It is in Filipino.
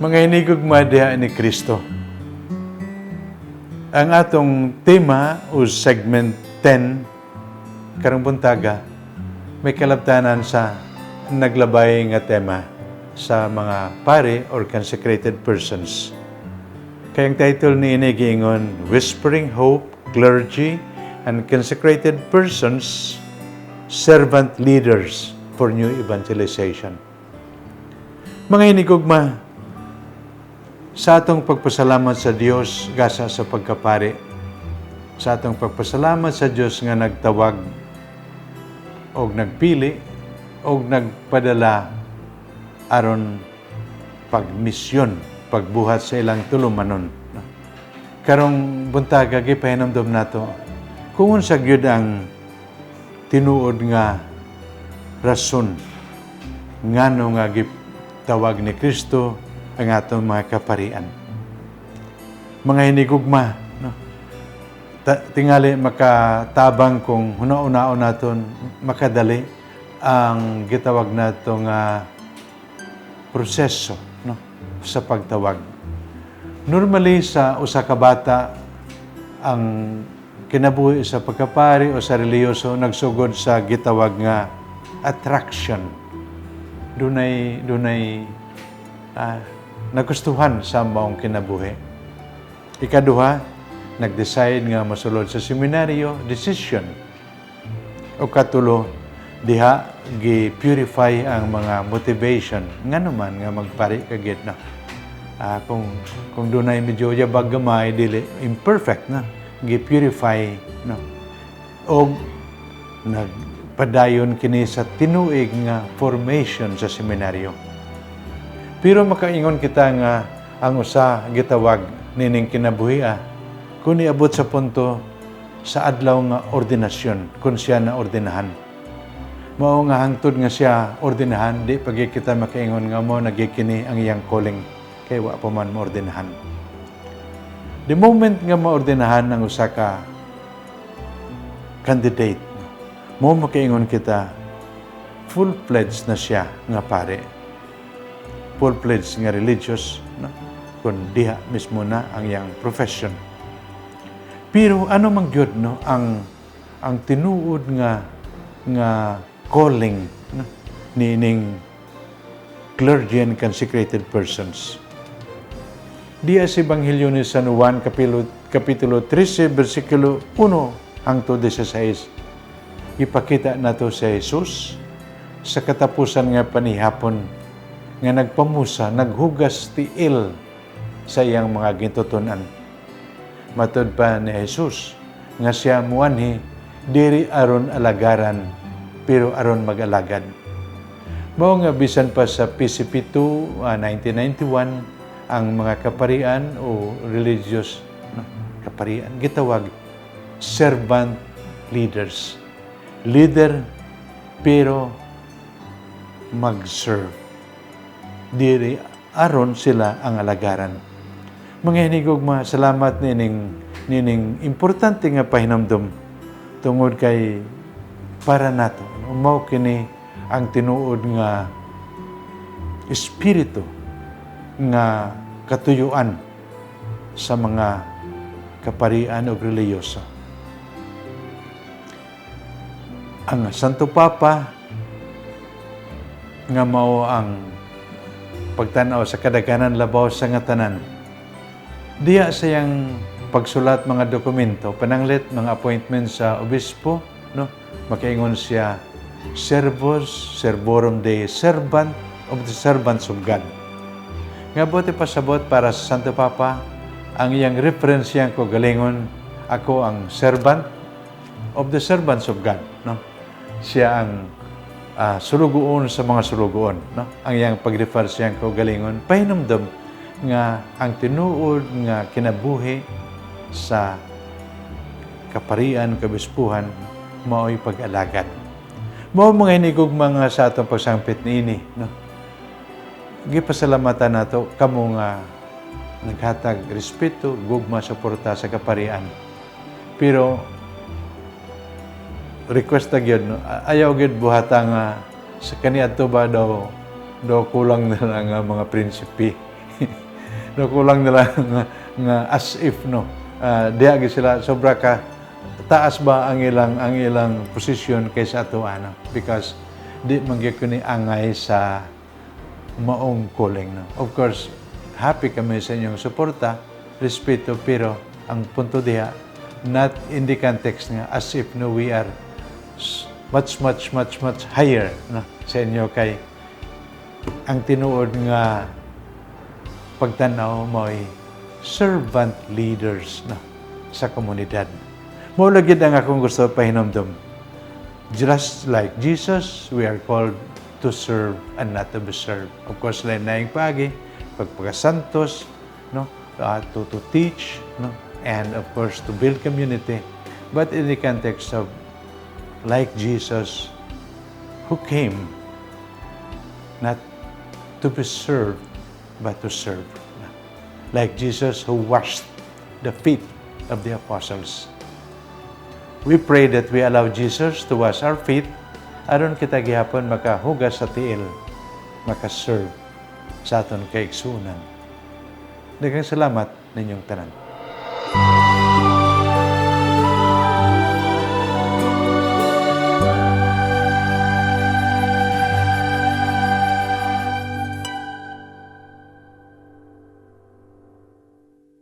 Mga hinigugma diha ni Kristo. Ang atong tema o segment 10 karong buntaga may kalabtanan sa naglabay nga tema sa mga pare or consecrated persons. Kayang title ni giingon, Whispering Hope, Clergy, and Consecrated Persons, Servant Leaders for New Evangelization. Mga hinigugma, sa atong pagpasalamat sa Dios gasa sa pagkapari, sa atong pagpasalamat sa Dios nga nagtawag o nagpili o nagpadala aron pagmisyon, pagbuhat sa ilang tulumanon. Karong buntaga gipahinumdom nato kung unsa gyud ang tinuod nga rason ngano nga gitawag ni Kristo ang atong mga kaparian. Mga hinigugma, no? Tingali makatabang kung huna-unaon naton makadali ang gitawag nato nga proseso, no? Sa pagtawag. Normally sa usa ka bata ang kinabuhi sa pagkapari o sa reliyoso nagsugod sa gitawag nga attraction. Dunay nagustuhan sa maong kinabuhi. Ikaduha, nag-decide nga masulod sa seminaryo, decision. O katulo, diha gi-purify ang mga motivation nga naman nga magpari kagid na. Kung dunay medyo yabag gamay dili imperfect na gi-purify no. O nagpadayon kini sa tinuig nga formation sa seminaryo. Pero makaingon kita nga ang usa gitawag nining kinabuhi kung niabot sa punto sa adlaw nga ordinasyon kung siya na ordinahan. Mao nga hangtod nga siya ordinahan, di pag kita makaingon nga mo nagikini ang iyang calling kay wa pa man maordinahan. The moment nga maordinahan ang usa ka candidate, mo makaingon kita full-fledged na siya nga pare. Full-fledged nga religious, no? Kung diha mismo na ang iyang profession. Pero ano man gyud no ang tinuod nga calling no? Nining clergy and consecrated persons. Diya sa Ebanghelyo ni San Juan kapitulo 13 bersikulo 1 hangtod 16. Ipakita nato si Jesus sa katapusan nga panihapon nga nagpamusa, naghugas tiil sa iyang mga gintutunan. Matod pa ni Jesus, nga siya muanhi, diri aron alagaran, pero aron mag-alagad. Mao nga bisan pa sa PCP 2, 1991, ang mga kaparian o religious kaparian, gitawag servant leaders. Leader, pero mag-serve. Diri aron sila ang alagaran. Mga hinigugma, salamat nining importante nga pahinumdom tungod kay para nato. Mao kini ang tinuod nga espiritu nga katuyuan sa mga kaparian o reliyoso. Ang Santo Papa nga mao ang pagtanaw sa kadaghanan labaw sa nga tanan. Diya sayang pagsulat mga dokumento, pananglit mga appointments sa obispo, no? Makaingon siya servus servorum Dei, servant of the servants of God. Nga bote pasabot para sa Santo Papa, ang iyang reference yang ko galingon, ako ang servant of the servants of God, no? Siya ang sulugoon sa mga sulugoon. No? Ang iyang pag-refer siyang kaugalingon, pahinumdum nga ang tinuod nga kinabuhi sa kaparian, kabispuhan, mao'y pag-alagad. Mao mga hinigugma nga sa atong pagsangpit niini, no? Gipasalamatan nato kamo nga naghatag respeto, gugma, suporta sa kaparian. Pero request na gyud, no? Ayaw gyud buhata nga sa kaniadto ba daw kulang na lang nga mga prinsipi. daw kulang na lang nga as if, no? Diha gyud sila sobra ka taas ba ang ilang posisyon kaysa ato ana, because di magyud ko ni angay sa maong calling, no? Of course, happy kami sa inyong suporta, respeto, pero ang punto diha, not in the context nga as if no we are much higher, no, sa inyo, kay ang tinuod nga pagtanaw mo'y servant leaders, no, sa komunidad. Mao lagi ang akong gusto pahinumdum. Just like Jesus, we are called to serve and not to be served. Of course, lain na yung pagi, pagpagasantos, no, to teach, no, and of course, to build community. But in the context of like Jesus, who came not to be served, but to serve. Like Jesus who washed the feet of the apostles. We pray that we allow Jesus to wash our feet, aron kita gihapon makahugas sa tiil, makaserve sa aton kaigsunan. Daghang salamat ninyong tanan.